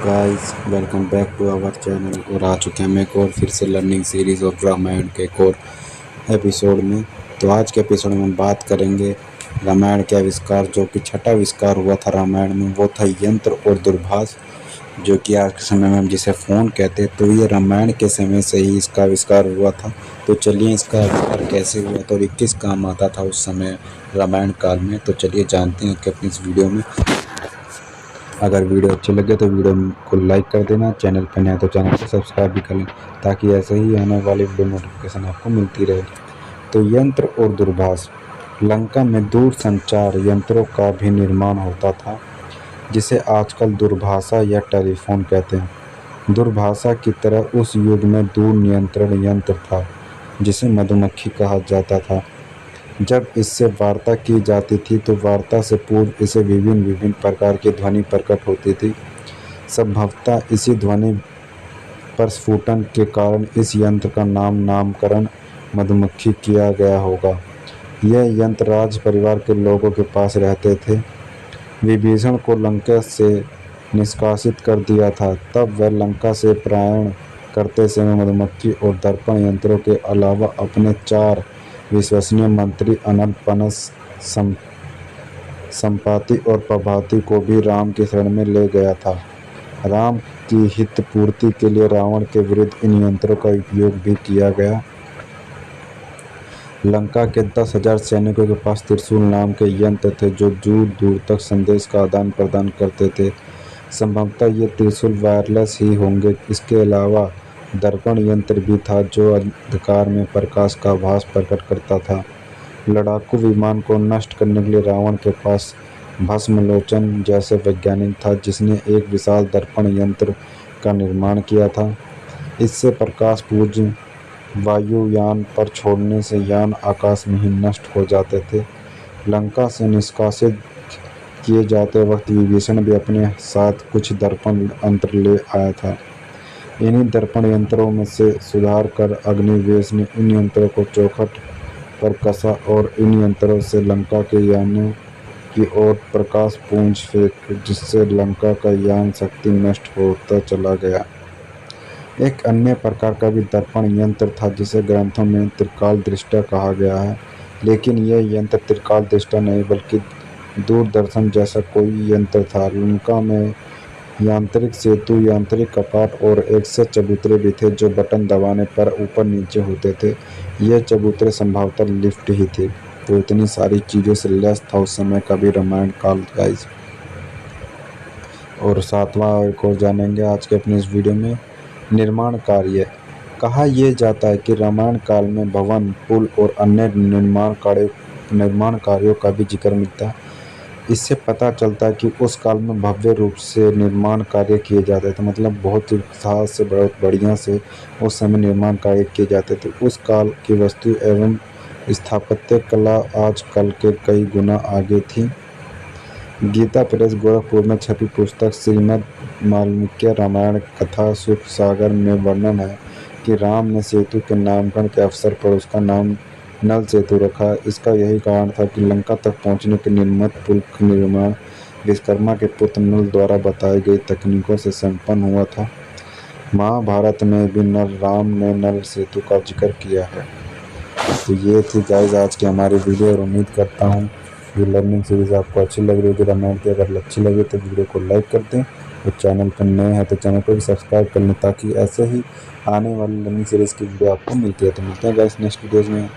Guys, welcome back to our channel. और आ चुके हैं हम एक और फिर से लर्निंग सीरीज़ ऑफ रामायण के एक और एपिसोड में। तो आज के एपिसोड में हम बात करेंगे रामायण के आविष्कार, जो कि छठा आविष्कार हुआ था रामायण में। वो था यंत्र और दूरभाष, जो कि आज के समय में हम जिसे फ़ोन कहते हैं। तो ये रामायण के समय से ही इसका आविष्कार हुआ था। तो चलिए इसका आविष्कार कैसे हुआ था और ये किस काम आता था उस समय रामायण काल में, तो चलिए जानते हैं कि अपनी इस वीडियो में। अगर वीडियो अच्छी लगे तो वीडियो को लाइक कर देना, चैनल पर नया तो चैनल को सब्सक्राइब भी कर लें, ताकि ऐसे ही आने वाली वीडियो नोटिफिकेशन आपको मिलती रहे। तो यंत्र और दूरभाष। लंका में दूर संचार यंत्रों का भी निर्माण होता था, जिसे आजकल दूरभाषा या टेलीफोन कहते हैं। दूरभाषा की तरह उस युग में दूर नियंत्रण यंत्र था, जिसे मधुमक्खी कहा जाता था। जब इससे वार्ता की जाती थी तो वार्ता से पूर्व इसे विभिन्न विभिन्न प्रकार की ध्वनि प्रकट होती थी। संभवतः इसी ध्वनि प्रस्फुटन के कारण इस यंत्र का नामकरण मधुमक्खी किया गया होगा। यह यंत्र राज परिवार के लोगों के पास रहते थे। विभीषण को लंका से निष्कासित कर दिया था, तब वह लंका से पलायन करते समय मधुमक्खी और दर्पण यंत्रों के अलावा अपने 4 विश्वसनीय मंत्री अनल, पनस, संपाति और प्रभाति को भी राम की शरण में ले गया था। राम की हित पूर्ति के लिए रावण के विरुद्ध इन यंत्रों का उपयोग भी किया गया। लंका के 10,000 सैनिकों के पास त्रिशूल नाम के यंत्र थे, जो दूर दूर तक संदेश का आदान प्रदान करते थे। संभवतः ये त्रिशूल वायरलेस ही होंगे। इसके अलावा दर्पण यंत्र भी था, जो अंधकार में प्रकाश का आभास प्रकट करता था। लड़ाकू विमान को नष्ट करने के लिए रावण के पास भस्मलोचन जैसे वैज्ञानिक था, जिसने एक विशाल दर्पण यंत्र का निर्माण किया था। इससे प्रकाश पुंज वायुयान पर छोड़ने से यान आकाश में ही नष्ट हो जाते थे। लंका से निष्कासित किए जाते वक्त विभीषण भी अपने साथ कुछ दर्पण यंत्र ले आया था। इन्हीं दर्पण यंत्रों में से सुधार कर अग्निवेश ने इन यंत्रों को चौखट पर कसा और इन यंत्रों से लंका के यानों की ओर प्रकाश पुंज फेंक, जिससे लंका का यान शक्ति नष्ट होता चला गया। एक अन्य प्रकार का भी दर्पण यंत्र था, जिसे ग्रंथों में त्रिकाल दृष्टा कहा गया है। लेकिन यह यंत्र त्रिकाल दृष्टा नहीं, बल्कि दूरदर्शन जैसा कोई यंत्र था। लंका में यांत्रिक सेतु, यांत्रिक कपाट और एक से चबूतरे भी थे, जो बटन दबाने पर ऊपर नीचे होते थे। यह चबूतरे संभवतः लिफ्ट ही थे। तो इतनी सारी चीज़ों से लैस था उस समय का भी रामायण काल गाइस। और 7वां एक और जानेंगे आज के अपने इस वीडियो में। निर्माण कार्य। कहा यह जाता है कि रामायण काल में भवन, पुल और अन्य निर्माण कार्यों का भी जिक्र मिलता है। इससे पता चलता है कि उस काल में भव्य रूप से निर्माण कार्य किए जाते थे, मतलब बहुत ही उत्साह से, बहुत बढ़िया से उस समय निर्माण कार्य किए जाते थे। उस काल की वस्तु एवं स्थापत्य कला आज कल के कई गुना आगे थी। गीता प्रेस गोरखपुर में छपी पुस्तक श्रीमद् वाल्मीकि रामायण कथा सुख सागर में वर्णन है कि राम ने सेतु के नामकरण के अवसर पर उसका नाम नल सेतु रखा। इसका यही कारण था कि लंका तक पहुंचने के निर्मित पुल का निर्माण विश्वकर्मा के पुत्र नल द्वारा बताई गई तकनीकों से संपन्न हुआ था। महाभारत में भी राम ने नल सेतु का जिक्र किया है। तो ये थी गाइस आज की हमारी वीडियो, और उम्मीद करता हूँ ये लर्निंग सीरीज़ आपको अच्छी लग रही होगी रामायण की। अगर अच्छी लगे तो वीडियो को लाइक कर दें, और चैनल पर नए हैं तो चैनल को भी सब्सक्राइब कर लें, ताकि ऐसे ही आने वाली लर्निंग सीरीज़ की वीडियो आपको मिलती है। तो मिलते हैं गाइस नेक्स्ट वीडियोज़ में।